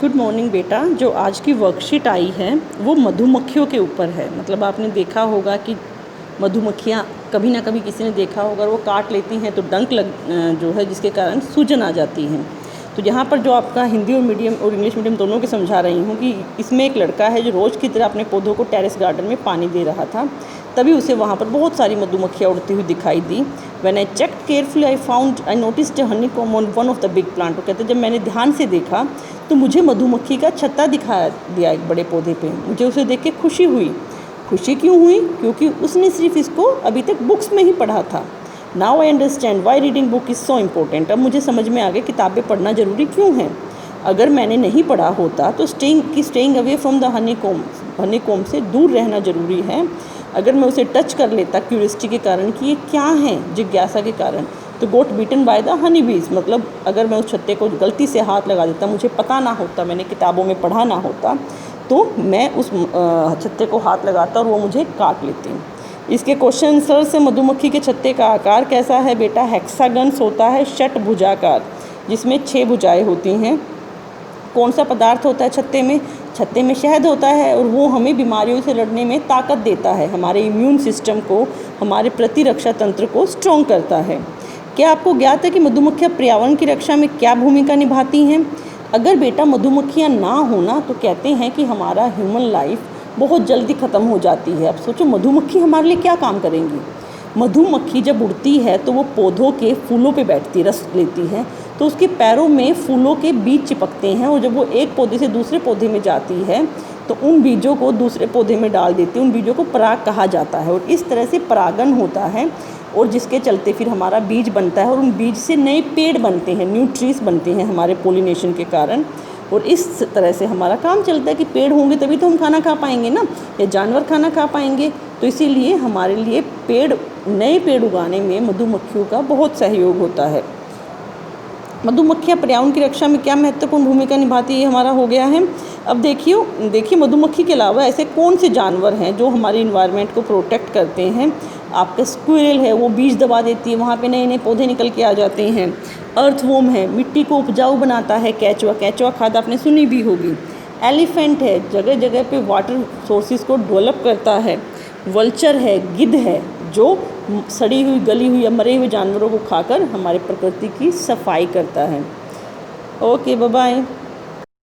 Good morning बेटा। जो आज की वर्कशीट आई है वो मधुमक्खियों के ऊपर है। मतलब आपने देखा होगा कि मधुमक्खियाँ कभी ना कभी किसी ने देखा होगा, वो काट लेती हैं तो डंक जो है जिसके कारण सूजन आ जाती है। तो यहाँ पर जो आपका हिंदी और मीडियम और इंग्लिश मीडियम दोनों के समझा रही हूँ कि इसमें एक लड़का है जो रोज़ की तरह अपने पौधों को टेरेस गार्डन में पानी दे रहा था। तभी उसे वहाँ पर बहुत सारी मधुमक्खियाँ उड़ती हुई दिखाई दी। When I checked carefully I noticed a honeycomb on one of the big plant. वो कहते जब मैंने ध्यान से देखा तो मुझे मधुमक्खी का छत्ता दिखा दिया एक बड़े पौधे पे। मुझे उसे देख के खुशी हुई। खुशी क्यों हुई? क्योंकि उसने सिर्फ इसको अभी तक बुक्स में ही पढ़ा था। Now I understand why reading book is so important. अब मुझे समझ में आ गया किताबें पढ़ना ज़रूरी क्यों है। अगर मैंने नहीं पढ़ा होता तो staying away from the honeycomb से दूर रहना ज़रूरी है। अगर मैं उसे टच कर लेता क्यूरियोसिटी के कारण कि ये क्या है, जिज्ञासा के कारण, तो गोट बीटन बाय द हनी बीज। मतलब अगर मैं उस छत्ते को गलती से हाथ लगा देता, मुझे पता ना होता, मैंने किताबों में पढ़ा ना होता, तो मैं उस छत्ते को हाथ लगाता और वो मुझे काट लेती। इसके क्वेश्चन आंसर से मधुमक्खी के छत्ते का आकार कैसा है बेटा? हेक्सागन्स होता है, षटभुजाकार, जिसमें 6 भुजाएं होती हैं। कौन सा पदार्थ होता है छत्ते में? छत्ते में शहद होता है और वो हमें बीमारियों से लड़ने में ताकत देता है, हमारे इम्यून सिस्टम को, हमारे प्रतिरक्षा तंत्र को स्ट्रॉन्ग करता है। क्या आपको ज्ञात है कि मधुमक्खियाँ पर्यावरण की रक्षा में क्या भूमिका निभाती हैं? अगर बेटा मधुमक्खियाँ ना होना तो कहते हैं कि हमारा ह्यूमन लाइफ बहुत जल्दी ख़त्म हो जाती है। अब सोचो मधुमक्खी हमारे लिए क्या काम करेंगी। मधुमक्खी जब उड़ती है तो वो पौधों के फूलों पे बैठती, रस लेती है, तो उसके पैरों में फूलों के बीज चिपकते हैं और जब वो एक पौधे से दूसरे पौधे में जाती है तो उन बीजों को दूसरे पौधे में डाल देती है। उन बीजों को पराग कहा जाता है और इस तरह से परागन होता है और जिसके चलते फिर हमारा बीज बनता है और उन बीज से नए पेड़ बनते हैं, न्यू ट्रीज बनते हैं हमारे पोलिनेशन के कारण। और इस तरह से हमारा काम चलता है कि पेड़ होंगे तभी तो हम खाना खा पाएंगे ना, या जानवर खाना खा पाएंगे। तो इसीलिए हमारे लिए नए पेड़ उगाने में मधुमक्खियों का बहुत सहयोग होता है। मधुमक्खियाँ पर्यावरण की रक्षा में क्या महत्वपूर्ण भूमिका निभाती है, हमारा हो गया है। अब देखिए मधुमक्खी के अलावा ऐसे कौन से जानवर हैं जो हमारे इन्वायरमेंट को प्रोटेक्ट करते हैं। आपका स्क्विरल है, वो बीज दबा देती है, वहाँ पे नए नए पौधे निकल के आ जाते हैं। अर्थवॉर्म है, मिट्टी को उपजाऊ बनाता है। केचुआ खाद आपने सुनी भी होगी। एलिफेंट है, जगह जगह पे वाटर सोर्सेज को डेवलप करता है। वल्चर है, गिद्ध है, जो सड़ी हुई, गली हुई या मरे हुए जानवरों को खाकर हमारे प्रकृति की सफाई करता है। Okay, bye bye.